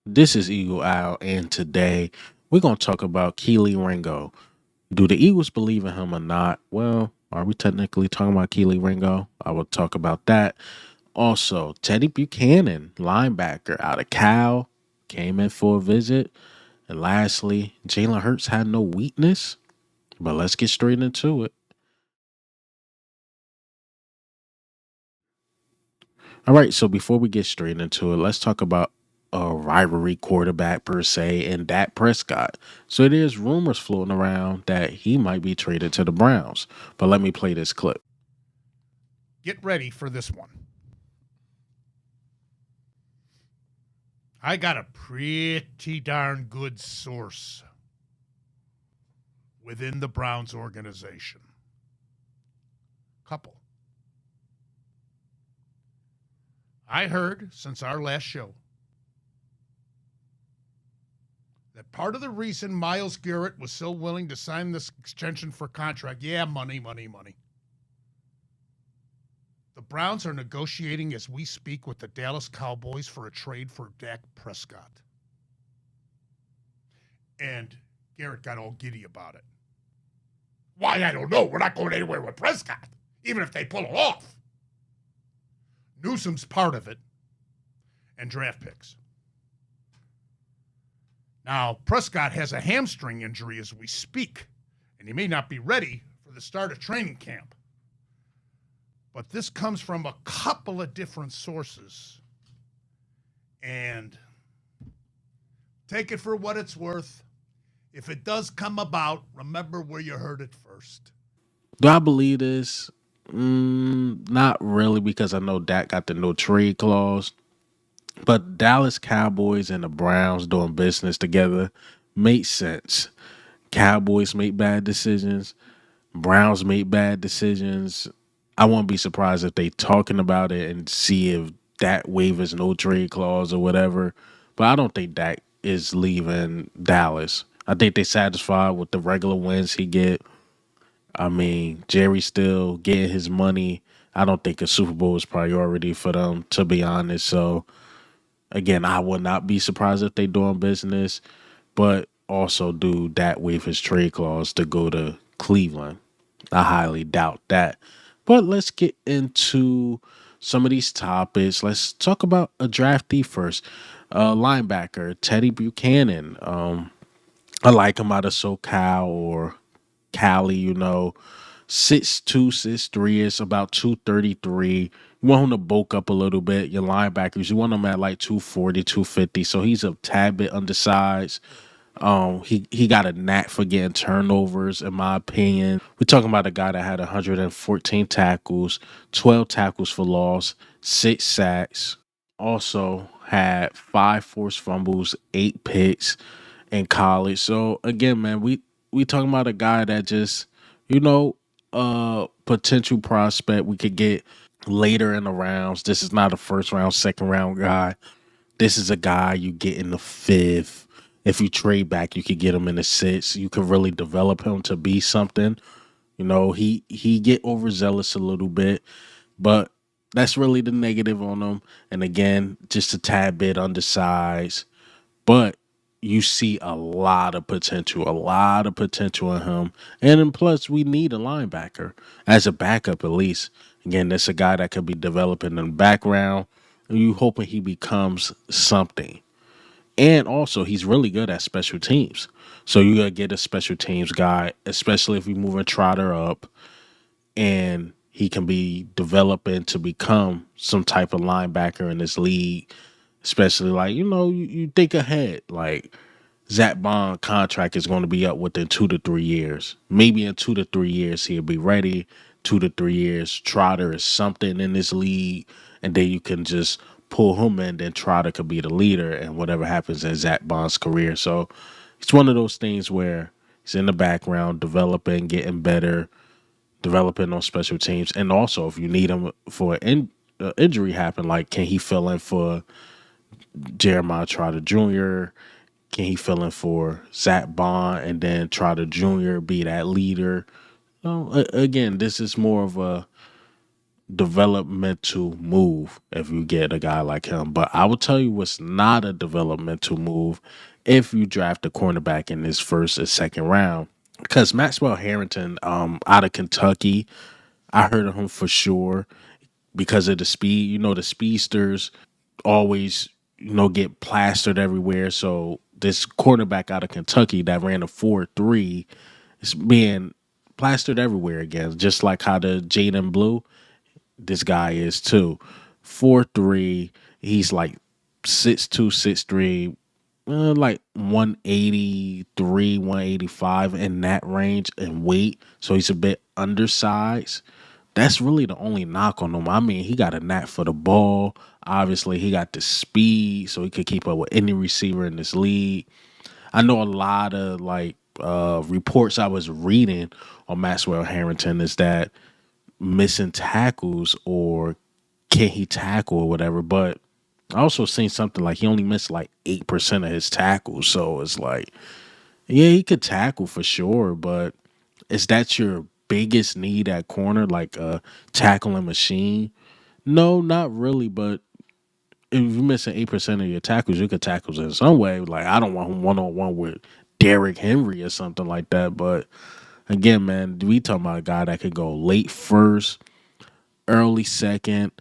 This is Eagle Owl, and today we're going to talk about Kelee Ringo. Do the Eagles believe in him or not? Well, are we technically talking about Kelee Ringo? I will talk about that. Also, Teddye Buchanan, linebacker out of Cal, came in for a visit. And lastly, Jalen Hurts had no weakness. But let's get straight into it. All right, so before we get straight into it, let's talk about a rivalry quarterback per se and Dak Prescott. So there's rumors floating around that he might be traded to the Browns. But let me play this clip. Get ready for this one. I got a pretty darn good source within the Browns organization. Couple. I heard since our last show that part of the reason Myles Garrett was so willing to sign this extension for contract, money. The Browns are negotiating as we speak with the Dallas Cowboys for a trade for Dak Prescott. And Garrett got all giddy about it. Why, I don't know. We're not going anywhere with Prescott, even if they pull it off. Newsom's part of it, and draft picks. Now, Prescott has a hamstring injury as we speak, and he may not be ready for the start of training camp. But this comes from a couple of different sources. And take it for what it's worth. If it does come about, remember where you heard it first. Do I believe this? Not really, because I know Dak got the no trade clause. But Dallas Cowboys and the Browns doing business together makes sense. Cowboys make bad decisions. Browns make bad decisions. I won't be surprised if they talking about it and see if that waivers no trade clause or whatever. But I don't think Dak is leaving Dallas. I think they satisfied with the regular wins he get. I mean, Jerry's still getting his money. I don't think a Super Bowl is priority for them, to be honest. So again, I would not be surprised if they doing business, but also do that with his trade clause to go to Cleveland. I highly doubt that. But let's get into some of these topics. Let's talk about a draftee first. Linebacker Teddye Buchanan. I like him out of SoCal or Cali. 6'2", 6'3", is about 233. You want him to bulk up a little bit. Your linebackers, you want him at like 240, 250. So he's a tad bit undersized. He got a knack for getting turnovers, in my opinion. We're talking about a guy that had 114 tackles, 12 tackles for loss, 6 sacks. Also had 5 forced fumbles, 8 picks in college. So again, man, we talking about a guy that just, you know, potential prospect we could get later in the rounds. This is not a first round, second round guy. This is a guy you get in the fifth. If you trade back, you could get him in the sixth. You can really develop him to be something. He get overzealous a little bit, but that's really the negative on him. And again, just a tad bit undersized, but you see a lot of potential in him. And then plus, we need a linebacker as a backup at least. Again, that's a guy that could be developing in the background. And you hoping he becomes something. And also, he's really good at special teams. So you gotta get a special teams guy, especially if we moving Trotter up, and he can be developing to become some type of linebacker in this league. Especially like you think ahead, like Zach Bond contract is going to be up within 2 to 3 years. Maybe in 2 to 3 years he'll be ready. 2 to 3 years, Trotter is something in this league, and then you can just pull him in. Then Trotter could be the leader, and whatever happens in Zach Bond's career. So it's one of those things where he's in the background, developing, getting better, developing on special teams, and also if you need him for an injury happen, like can he fill in for Jeremiah Trotter Jr.? Can he fill in for Zach Bond and then Trotter Jr. be that leader? Again, this is more of developmental move if you get a guy like him. But I will tell you what's not a developmental move if you draft a cornerback in this first or second round. Because Maxwell Harrington, out of Kentucky, I heard of him for sure because of the speed. You know, the speedsters always, get plastered everywhere. So this quarterback out of Kentucky that ran a 4.3 is being plastered everywhere again, just like how the Jaden Blue, this guy is too. 4.3, he's like 6'2", 6'3", like 183, 185 in that range in weight. So he's a bit undersized. That's really the only knock on him. I mean, he got a knack for the ball. Obviously, he got the speed, so he could keep up with any receiver in this league. I know a lot of reports I was reading on Maxwell Harrington is that missing tackles or can he tackle or whatever. But I also seen something like he only missed like 8% of his tackles. So it's like, yeah, he could tackle for sure, but is that your biggest need at corner, like a tackling machine? No, not really. But if you're missing 8% of your tackles, you could tackle in some way. Like I don't want him 1-on-1 with Derrick Henry or something like that. But again, man, we talking about a guy that could go late first, early second,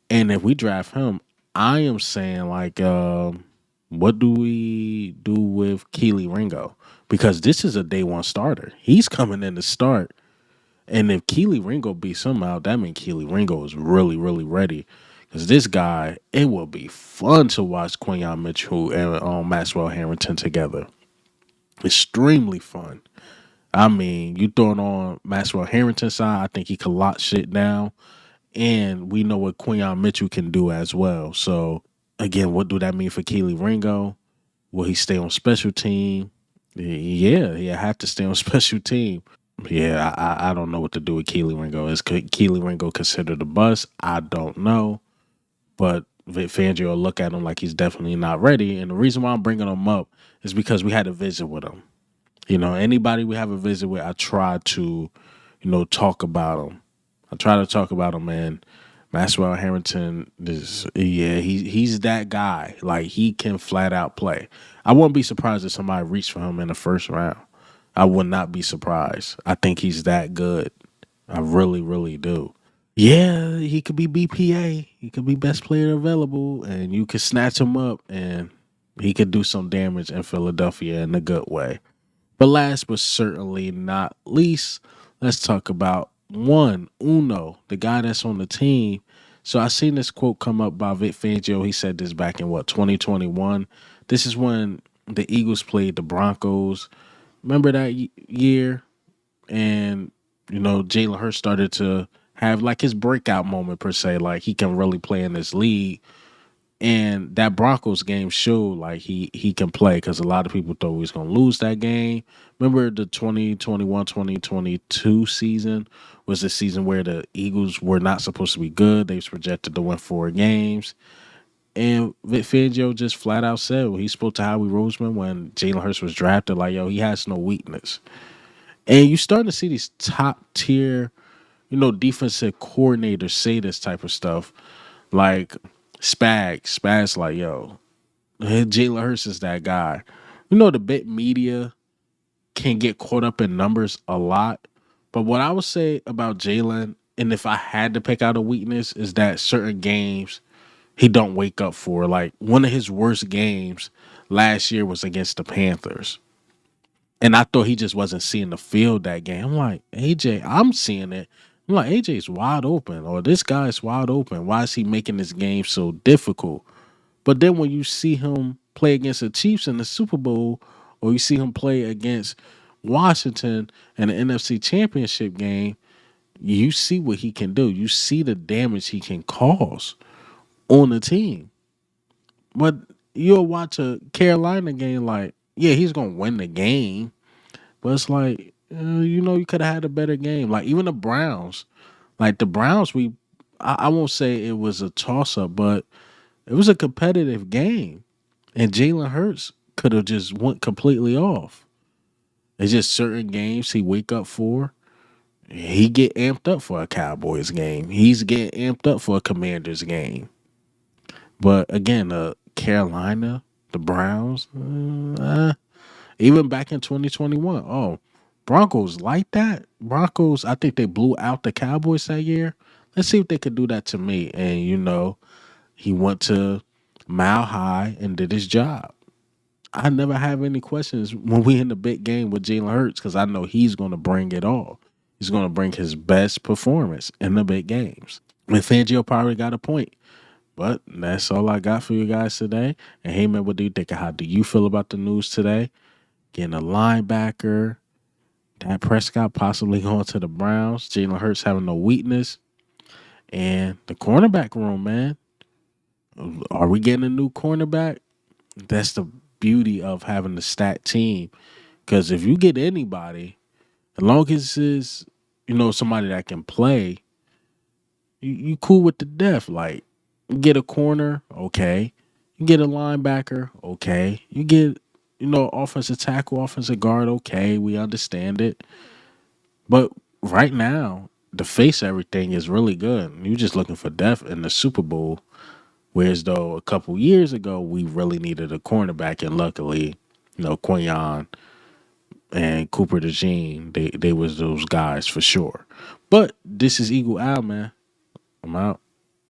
and if we draft him, I am saying like, what do we do with Kelee Ringo? Because this is a day one starter. He's coming in to start. And if Kelee Ringo beats him out, that means Kelee Ringo is really, really ready. Because this guy, it will be fun to watch Quinyon Mitchell and Maxwell Harrington together. Extremely fun. I mean, you throwing on Maxwell Harrington's side, I think he can lock shit down. And we know what Quinyon Mitchell can do as well. So, again, what do that mean for Kelee Ringo? Will he stay on special team? Yeah, he have to stay on special team. Yeah, I don't know what to do with Kelee Ringo. Is Kelee Ringo considered a bust? I don't know. But Vic Fangio will look at him like he's definitely not ready. And the reason why I'm bringing him up is because we had a visit with him. Anybody we have a visit with, I try to, talk about him. I try to talk about him, man. Maxwell Harrington is, yeah, he's that guy. Like he can flat out play. I wouldn't be surprised if somebody reached for him in the first round. I would not be surprised. I think he's that good. I really, really do. Yeah, he could be BPA. He could be best player available, and you could snatch him up, and he could do some damage in Philadelphia in a good way. But last but certainly not least, let's talk about Uno, the guy that's on the team. So I seen this quote come up by Vic Fangio. He said this back in 2021. This is when the Eagles played the Broncos. Remember that year? And Jalen Hurts started to have like his breakout moment per se. Like he can really play in this league. And that Broncos game showed like he can play because a lot of people thought he was going to lose that game. Remember the 2021-2022 season was the season where the Eagles were not supposed to be good. They was projected to win 4 games. And Vic Fangio just flat out said, well, he spoke to Howie Roseman when Jalen Hurts was drafted, like, yo, he has no weakness. And you starting to see these top tier, defensive coordinators say this type of stuff. Like Spag's like, yo, Jalen Hurts is that guy. The big media can get caught up in numbers a lot. But what I would say about Jalen, and if I had to pick out a weakness, is that certain games he don't wake up for. Like one of his worst games last year was against the Panthers. And I thought he just wasn't seeing the field that game. I'm like, AJ, I'm seeing it. I'm like, AJ's wide open, or this guy's wide open. Why is he making this game so difficult? But then when you see him play against the Chiefs in the Super Bowl, or you see him play against Washington in the NFC Championship game, you see what he can do. You see the damage he can cause on the team. But you'll watch a Carolina game like, yeah, he's going to win the game. But it's like, you could have had a better game. Like even the Browns. Like the Browns, I won't say it was a toss-up, but it was a competitive game. And Jalen Hurts could have just went completely off. It's just certain games he wake up for. He get amped up for a Cowboys game. He's getting amped up for a Commanders game. But again, Carolina, the Browns, even back in 2021, Broncos like that. Broncos, I think they blew out the Cowboys that year. Let's see if they could do that to me. And he went to Mile High and did his job. I never have any questions when we in the big game with Jalen Hurts because I know he's going to bring it all. He's going to bring his best performance in the big games. And Fangio probably got a point. But that's all I got for you guys today. And hey, man, what do you think? How do you feel about the news today? Getting a linebacker, that Prescott possibly going to the Browns, Jalen Hurts having no weakness, and the cornerback room, man. Are we getting a new cornerback? That's the beauty of having a stacked team. Because if you get anybody, as long as it's somebody that can play, you cool with the death. Like you get a corner, okay. You get a linebacker, okay. You get offensive tackle, offensive guard, okay. We understand it. But right now, the face everything is really good. You're just looking for depth in the Super Bowl. Whereas though a couple years ago we really needed a cornerback, and luckily, Quinion and Cooper DeJean, they was those guys for sure. But this is Eagle Al, man. I'm out.